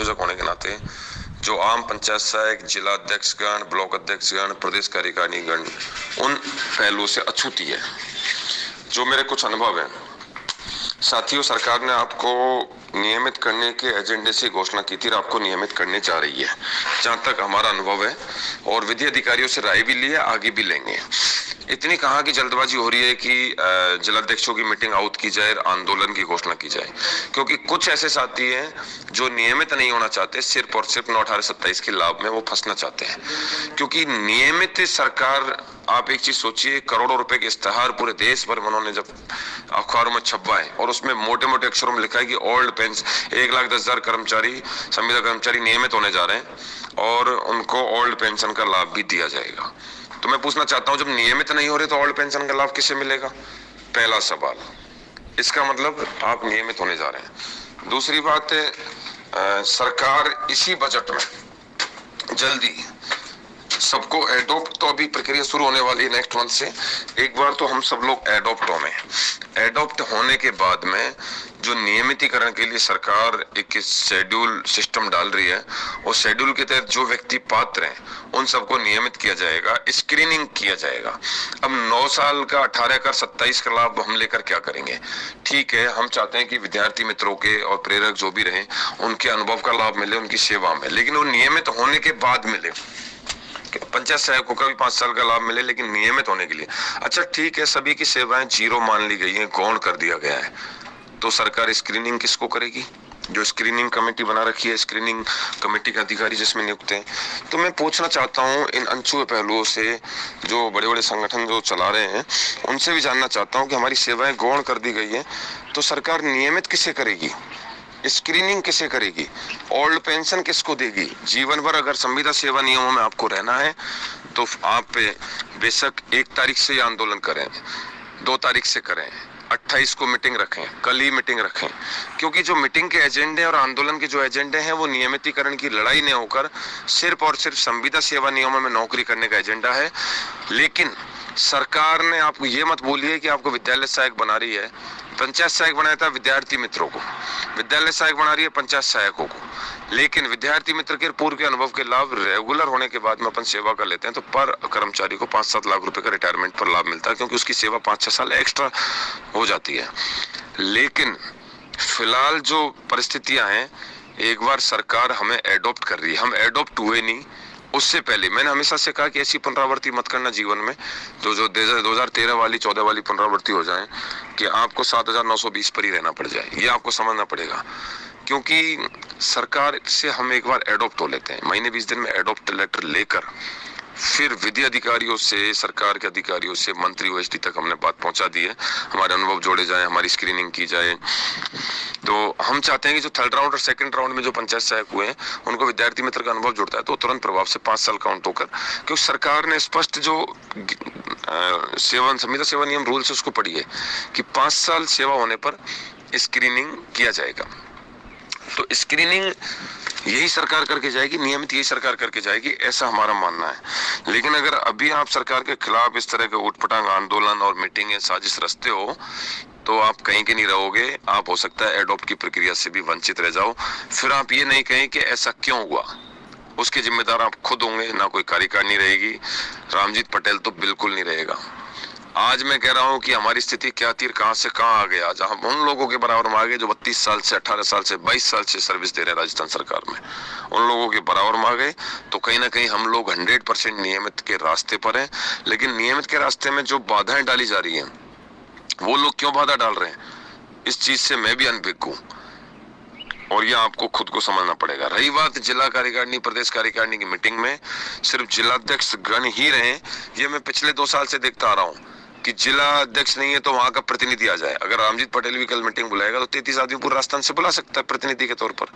संयोजक होने के नाते जो आम पंचायत सहायक, जिला अध्यक्षगण, ब्लॉक अध्यक्षगण, प्रदेश कार्यकारिणीगण, उन पहलुओं से अछूती है। जो मेरे कुछ अनुभव है साथियों, सरकार ने आपको नियमित करने के एजेंडे से घोषणा की थी और आपको नियमित करने जा रही है, जहां तक हमारा अनुभव है, और विधि अधिकारियों से राय भी ली है, आगे भी लेंगे। इतनी कहा कि जल्दबाजी हो रही है कि जिलाध्यक्षों की मीटिंग आउट की जाए, आंदोलन की घोषणा की जाए, क्योंकि कुछ ऐसे साथी हैं जो नियमित नहीं होना चाहते, सिर्फ और सिर्फ 9/18-27 के लाभ में वो फंसना चाहते हैं। क्योंकि नियमित सरकार, आप एक चीज सोचिए, करोड़ों रुपए के इश्तेहार पूरे देश भर में उन्होंने जब अखबारों में छपवाए और उसमें मोटे मोटे अक्षरों में लिखा है कि ओल्ड पेंशन 1,10,000 कर्मचारी, संविदा कर्मचारी नियमित होने जा रहे हैं और उनको ओल्ड पेंशन का लाभ भी दिया जाएगा। तो मैं पूछना चाहता हूं, जब नियमित नहीं हो रहे तो ओल्ड पेंशन का लाभ किसे मिलेगा? पहला सवाल। इसका मतलब आप नियमित होने जा रहे हैं। दूसरी बात है, सरकार इसी बजट में जल्दी सबको एडॉप्ट, तो अभी प्रक्रिया शुरू होने वाली है नेक्स्ट मंथ से। एक बार तो हम सब लोग एडॉप्ट होने के बाद में जो नियमितीकरण के लिए सरकार एक शेड्यूल सिस्टम डाल रही है, उस शेड्यूल के तहत जो व्यक्ति पात्र हैं उन सबको नियमित किया जाएगा, स्क्रीनिंग किया जाएगा। अब 9 साल का 18 का 27 का लाभ हम लेकर क्या करेंगे? ठीक है, हम चाहते हैं कि विद्यार्थी मित्रों के और प्रेरक जो भी रहे उनके अनुभव का लाभ मिले, उनकी सेवा में, लेकिन वो नियमित होने के बाद मिले। पंचायत सहायकों का भी 5 साल का लाभ मिले, लेकिन नियमित होने के लिए। अच्छा ठीक है, सभी की सेवाएं जीरो मान ली गई है, गौण कर दिया गया है, तो सरकार स्क्रीनिंग किसको करेगी? जो स्क्रीनिंग कमेटी बना रखी है, स्क्रीनिंग कमेटी के अधिकारी जिसमें नियुक्त हैं। तो मैं पूछना चाहता हूं, इन अनछुए पहलुओं से जो बड़े बड़े संगठन जो चला रहे हैं उनसे भी जानना चाहता हूं कि हमारी सेवाएं गौण कर दी गई है, तो सरकार नियमित किसे करेगी? स्क्रीनिंग किसे करेगी? ओल्ड पेंशन किसको देगी? जीवन भर अगर संविदा सेवा नियमों में आपको रहना है तो आप बेशक 1 तारीख से आंदोलन करें, 2 तारीख से करें, 28 को मीटिंग रखें, कल ही मीटिंग रखें, क्योंकि जो मीटिंग के एजेंडे और आंदोलन के जो एजेंडे हैं वो नियमितीकरण की लड़ाई नहीं होकर सिर्फ और सिर्फ संविदा सेवा नियमों में नौकरी करने का एजेंडा है। लेकिन सरकार ने आपको ये मत बोलिए कि आपको विद्यालय सहायक बना रही है, पंचायत सहायक बनाया था विद्यार्थी मित्रों को, विद्यालय सहायक बना रही है पंचायत सहायकों को, लेकिन विद्यार्थी मित्र के पूर्व के अनुभव के लाभ रेगुलर होने के बाद में अपन सेवा कर लेते हैं तो पर कर्मचारी को 5-7 लाख रुपए का रिटायरमेंट पर लाभ मिलता है, क्योंकि उसकी सेवा 5-6 साल एक्स्ट्रा हो जाती है। लेकिन फिलहाल जो परिस्थितियां हैं, एक बार सरकार हमें एडॉप्ट कर रही है, हम एडॉप्ट हुए नहीं, उससे पहले मैंने हमेशा से कहा कि ऐसी पुनरावृत्ति मत करना जीवन में, जो 2013 वाली 14 वाली पुनरावृत्ति हो जाए कि आपको 7,920 पर ही रहना पड़ जाए, ये आपको समझना पड़ेगा। क्योंकि सरकार से हम एक बार एडॉप्ट हो लेते हैं, महीने 20 दिन में एडॉप्ट लेटर लेकर फिर विधि अधिकारियों से, सरकार के अधिकारियों से, मंत्री ओएसडी तक हमने बात पहुंचा दी है, हमारे अनुभव जोड़े जाए, हमारी स्क्रीनिंग की जाए। तो हम चाहते हैं कि जो 3rd राउंड और 2nd राउंड में जो पंचायत सहायक हुए हैं उनको विद्यार्थी मित्र का अनुभव जुड़ता है तो तुरंत प्रभाव से 5 साल काउंट होकर, क्योंकि सरकार ने स्पष्ट जो संविदा सेवा नियम रूल्स उसको पढ़ी है कि 5 साल सेवा होने पर स्क्रीनिंग किया जाएगा। तो स्क्रीनिंग यही सरकार करके जाएगी, नियमित यही सरकार करके जाएगी, ऐसा हमारा मानना है। लेकिन अगर अभी आप सरकार के खिलाफ इस तरह के उठपटांग आंदोलन और मीटिंग साजिश रचते हो तो आप कहीं के नहीं रहोगे, आप हो सकता है एडॉप्ट की प्रक्रिया से भी वंचित रह जाओ। फिर आप ये नहीं कहें कि ऐसा क्यों हुआ, उसके जिम्मेदार आप खुद होंगे, ना कोई कार्यकारिणी रहेगी, रामजीत पटेल तो बिल्कुल नहीं रहेगा। आज मैं कह रहा हूं कि हमारी स्थिति क्या थी, कहां से कहां आ गए। आज हम उन लोगों के बराबर में आ गए जो 32 साल से, 18 साल से, 22 साल से सर्विस दे रहे हैं राजस्थान सरकार में, उन लोगों के बराबर में आ गए। तो कहीं ना कहीं हम लोग 100% नियमित के रास्ते पर हैं। लेकिन नियमित के रास्ते में जो बाधाएं डाली जा रही हैं, वो लोग क्यों बाधा डाल रहे हैं, इस चीज से मैं भी अनभिज्ञ हूं और ये आपको खुद को समझना पड़ेगा। रही बात जिला कार्यकारिणी, प्रदेश कार्यकारिणी की मीटिंग में सिर्फ जिलाध्यक्ष गण ही रहे, ये मैं पिछले 2 साल से देखता आ रहा हूँ कि जिला अध्यक्ष नहीं है तो वहां का प्रतिनिधि आ जाए। अगर रामजीत पटेल भी कल मीटिंग बुलाएगा तो 33 आदमी पूरे राजस्थान से बुला सकता है प्रतिनिधि के तौर पर।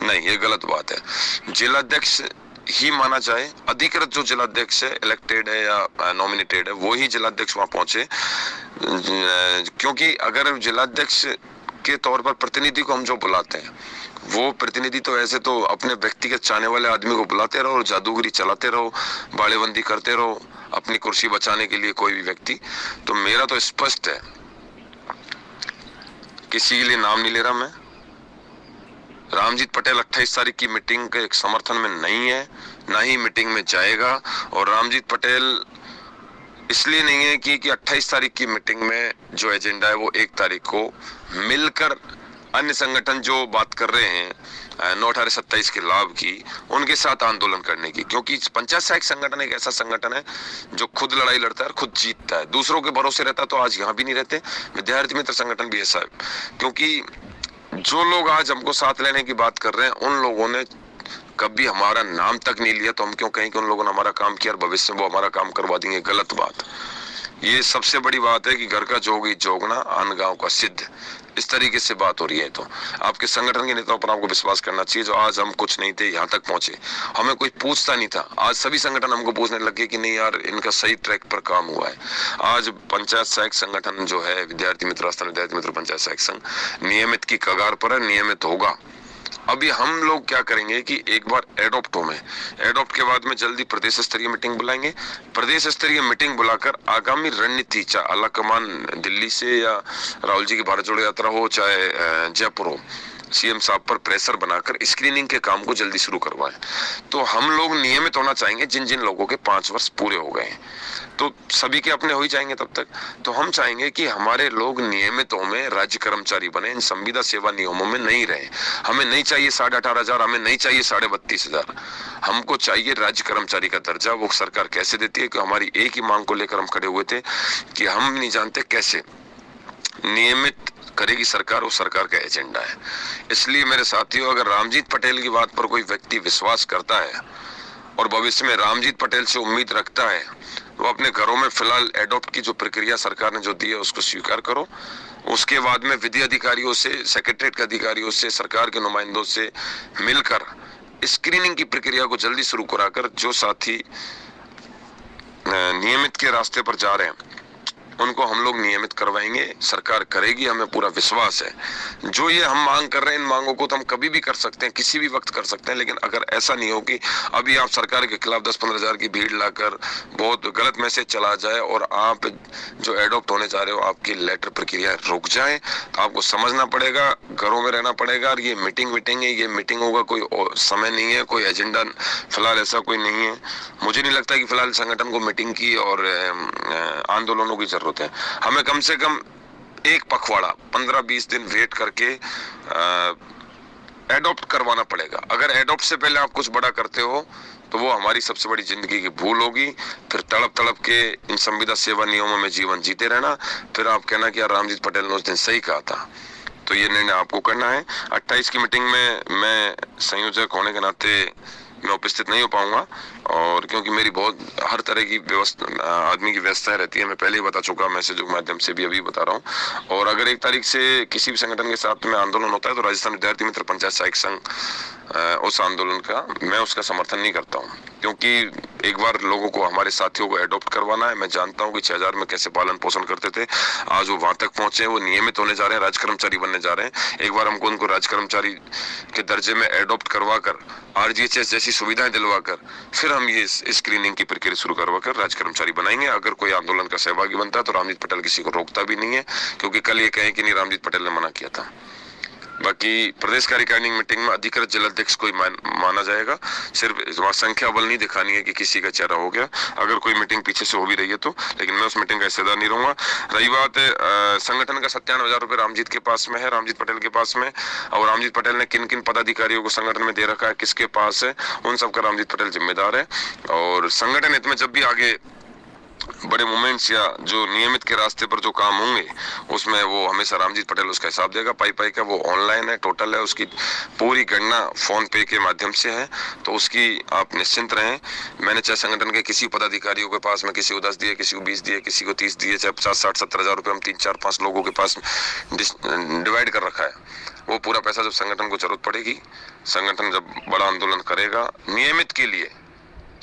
नहीं, ये गलत बात है। जिला अध्यक्ष ही माना जाए, अधिकृत जो जिलाध्यक्ष है, इलेक्टेड है या नॉमिनेटेड है, वो ही जिलाध्यक्ष वहां पहुंचे। क्योंकि अगर जिलाध्यक्ष के तौर पर प्रतिनिधि को हम जो बुलाते हैं, वो प्रतिनिधि तो ऐसे तो अपने व्यक्तिगत चाहने वाले आदमी को बुलाते रहो और जादूगरी चलाते रहो, बाड़ेबंदी करते रहो अपनी कुर्सी बचाने के लिए कोई भी व्यक्ति। तो मेरा तो स्पष्ट है, किसी के लिए नाम नहीं ले रहा मैं, रामजीत पटेल 28 तारीख की मीटिंग के समर्थन में नहीं है, ना ही मीटिंग में जाएगा। और रामजीत पटेल इसलिए नहीं है कि 28 तारीख की मीटिंग में जो एजेंडा है वो 1 तारीख को मिलकर अन्य संगठन जो बात कर रहे हैं 9/18/27 के लाभ की, उनके साथ आंदोलन करने की। क्योंकि पंचायत सहायक संगठन एक ऐसा संगठन है जो खुद लड़ाई लड़ता है और खुद जीतता है, दूसरों के भरोसे रहता तो आज यहाँ भी नहीं रहते। विद्यार्थी मित्र संगठन भी ऐसा है, क्योंकि जो लोग आज हमको साथ लेने की बात कर रहे हैं उन लोगों ने कभी हमारा नाम तक नहीं लिया, तो हम क्यों कहें कि उन लोगों ने हमारा काम किया और भविष्य में वो हमारा काम करवा देंगे। गलत बात। ये सबसे बड़ी बात है कि घर का जोगी जोगना आन गांव का सिद्ध, इस तरीके से बात हो रही है। तो आपके संगठन के नेताओं पर आपको विश्वास करना चाहिए। जो आज हम कुछ नहीं थे, यहाँ तक पहुंचे, हमें कोई पूछता नहीं था, आज सभी संगठन हमको पूछने लगे कि नहीं यार इनका सही ट्रैक पर काम हुआ है। आज पंचायत सहायक संगठन जो है विद्यार्थी मित्र राष्ट्रीय विद्यार्थी मित्र पंचायत सहायक संघ नियमित की कगार पर है, नियमित होगा। अभी हम लोग क्या करेंगे कि एक बार एडॉप्ट हो में, एडॉप्ट के बाद में जल्दी प्रदेश स्तरीय मीटिंग बुलाएंगे। प्रदेश स्तरीय मीटिंग बुलाकर आगामी रणनीति, चाहे आला कमान दिल्ली से या राहुल जी की भारत जोड़ो यात्रा हो, चाहे जयपुर हो, सीएम साहब पर प्रेशर बनाकर स्क्रीनिंग के काम को जल्दी शुरू करवाएं। तो हम लोग नियमित होना चाहेंगे। जिन जिन लोगों के 5 वर्ष पूरे हो गए हैं तो सभी के अपने हो ही जाएंगे तब तक। तो हम चाहेंगे कि हमारे लोग नियमितों में राज्य कर्मचारी बने, इन संविदा सेवा नियमों में नहीं रहे। हमें नहीं चाहिए 18,500, हमें नहीं चाहिए 32,500, हमको चाहिए राज्य कर्मचारी का दर्जा। वो सरकार कैसे देती है कि हमारी एक ही मांग को लेकर हम खड़े हुए थे कि हम नहीं जानते कैसे नियमित करेगी सरकार, वो सरकार का एजेंडा है। इसलिए मेरे साथियों, अगर रामजीत पटेल की बात पर कोई व्यक्ति विश्वास करता है और भविष्य में रामजीत पटेल से उम्मीद रखता है, वो अपने घरों में फिलहाल एडॉप्ट की जो प्रक्रिया सरकार ने जो दी है उसको स्वीकार करो। उसके बाद में विधि अधिकारियों से, सेक्रेटरीट के अधिकारियों से, सरकार के नुमाइंदों से मिलकर स्क्रीनिंग की प्रक्रिया को जल्दी शुरू कराकर जो साथी नियमित के रास्ते पर जा रहे हैं उनको हम लोग नियमित करवाएंगे। सरकार करेगी, हमें पूरा विश्वास है। जो ये हम मांग कर रहे हैं, इन मांगों को तो हम कभी भी कर सकते हैं, किसी भी वक्त कर सकते हैं, लेकिन अगर ऐसा नहीं हो कि अभी आप सरकार के खिलाफ 10-15 हजार की भीड़ लाकर बहुत गलत मैसेज चला जाए और आप जो एडॉप्ट होने जा रहे हो आपकी लेटर प्रक्रिया रुक जाए, तो आपको समझना पड़ेगा, घरों में रहना पड़ेगा। और ये मीटिंग है, ये मीटिंग होगा, कोई समय नहीं है, कोई एजेंडा फिलहाल ऐसा कोई नहीं है। मुझे नहीं लगता कि फिलहाल संगठन को मीटिंग की और आंदोलनों की जरूरत है। हमें कम से कम एक पखवाड़ा 15-20 दिन वेट करके एडॉप्ट करवाना पड़ेगा। अगर एडॉप्ट से पहले आप कुछ बड़ा करते हो तो वो हमारी सबसे बड़ी जिंदगी की भूल होगी। फिर तड़प के इन संविदा सेवा नियमों में जीवन जीते रहना, फिर आप कहना कि यार रामजीत पटेल ने उस दिन सही कहा था। तो ये निर्णय आपको करना है। 28 की मीटिंग में मैं संयोजक होने के नाते मैं उपस्थित नहीं हो पाऊंगा, और क्योंकि मेरी बहुत हर तरह की व्यवस्था आदमी की व्यवस्था रहती है, मैं पहले ही बता चुका, मैसेजों के माध्यम से भी अभी बता रहा हूँ। और अगर 1 तारीख से किसी भी संगठन के साथ में आंदोलन होता है तो राजस्थान विद्यार्थी मित्र पंचायत सहायक संघ उस आंदोलन का मैं उसका समर्थन नहीं करता हूँ, क्योंकि एक बार लोगों को, हमारे साथियों को एडॉप्ट करवाना है। मैं जानता हूँ कि 6000 में कैसे पालन पोषण करते थे, आज वो वहां तक पहुंचे, वो नियमित होने जा रहे हैं, राज कर्मचारी बनने जा रहे हैं। एक बार हमको उनको राज कर्मचारी के दर्जे में एडॉप्ट करवा कर, RGHS जैसी सुविधाएं दिलवाकर, फिर हम ये स्क्रीनिंग की प्रक्रिया शुरू करवाकर राज कर्मचारी बनाएंगे। अगर कोई आंदोलन का सहभागी बनता है तो रामजीत पटेल किसी को रोकता भी नहीं है, क्योंकि कल ये कहें कि नहीं रामजीत पटेल ने मना किया था। बाकी प्रदेश कार्यकारिणी मीटिंग में अधिकृत जिलाध्यक्ष को माना जाएगा। सिर्फ वहाँ संख्या बल नहीं दिखानी है कि किसी का चेहरा हो गया, अगर कोई मीटिंग पीछे से हो भी रही है तो, लेकिन मैं उस मीटिंग का हिस्सेदार नहीं रहूंगा। रही बात संगठन का 97,000 रुपए रामजीत के पास में है, रामजीत पटेल के पास में, और रामजीत पटेल ने किन किन पदाधिकारियों को संगठन में दे रखा है, किसके पास है, उन सबका रामजीत पटेल जिम्मेदार है। और संगठन हित में जब भी आगे बड़े मूवमेंट्स या जो नियमित के रास्ते पर जो काम होंगे उसमें वो हमेशा रामजीत पटेल उसका हिसाब देगा। पाई का वो ऑनलाइन है, टोटल है, उसकी पूरी गणना फोन पे के माध्यम से है, तो उसकी आप निश्चिंत रहें। मैंने चाहे संगठन के किसी पदाधिकारियों के पास में किसी को 10 दिए, किसी को 20 दिए, किसी को 30 दिए, चाहे 50-60-70 हजार रुपए हम 3-4-5 लोगों के पास डिवाइड कर रखा है। वो पूरा पैसा जब संगठन को जरूरत पड़ेगी, संगठन जब बड़ा आंदोलन करेगा नियमित के लिए,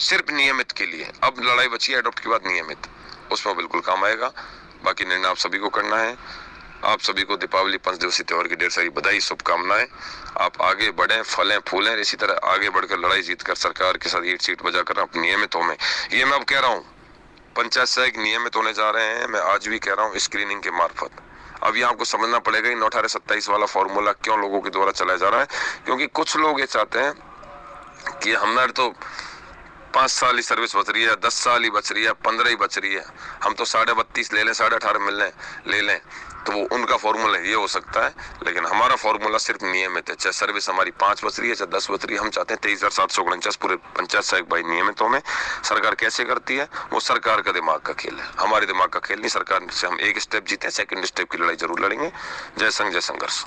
सिर्फ नियमित के लिए, अब लड़ाई बची है एडॉप्ट के बाद नियमित, उसमें बिल्कुल काम आएगा। बाकी निर्णय आप सभी को करना है। आप सभी को दीपावली 5 दिवसीय त्योहार की ढेर सारी बधाई, शुभकामनाएं। आप आगे बढ़ें, फलें फूलें, इसी तरह आगे बढ़कर लड़ाई जीतकर सरकार के साथ ईट सीट बजाकर आप नियमित हो में, ये मैं अब कह रहा हूँ, पंचायत सहायक नियमित होने जा रहे हैं। मैं आज भी कह रहा हूँ स्क्रीनिंग के मार्फत अब यहाँ आपको समझना पड़ेगा 9/18-27 वाला फॉर्मूला क्यों लोगों के द्वारा चलाया जा रहा है, क्योंकि कुछ लोग ये चाहते हैं कि हमारे तो 5 साल ही सर्विस बच रही है, 10 साल ही बच रही है, 15 ही बच रही है, हम तो 32.5 ले लें, 18.5 ले लें, तो वो उनका फॉर्मूला ये हो सकता है। लेकिन हमारा फॉर्मूला सिर्फ नियमित है, चाहे सर्विस हमारी 5 बच रही है चाहे 10 बच रही है, हम चाहते हैं 23,749 पूरे पंचायत सहायक भाई नियमितों में। सरकार कैसे करती है वो सरकार का दिमाग का खेल है, हमारे दिमाग का खेल नहीं। सरकार से हम एक स्टेप जीते, सेकंड स्टेप की लड़ाई जरूर लड़ेंगे। जय संघ जय संघर्ष।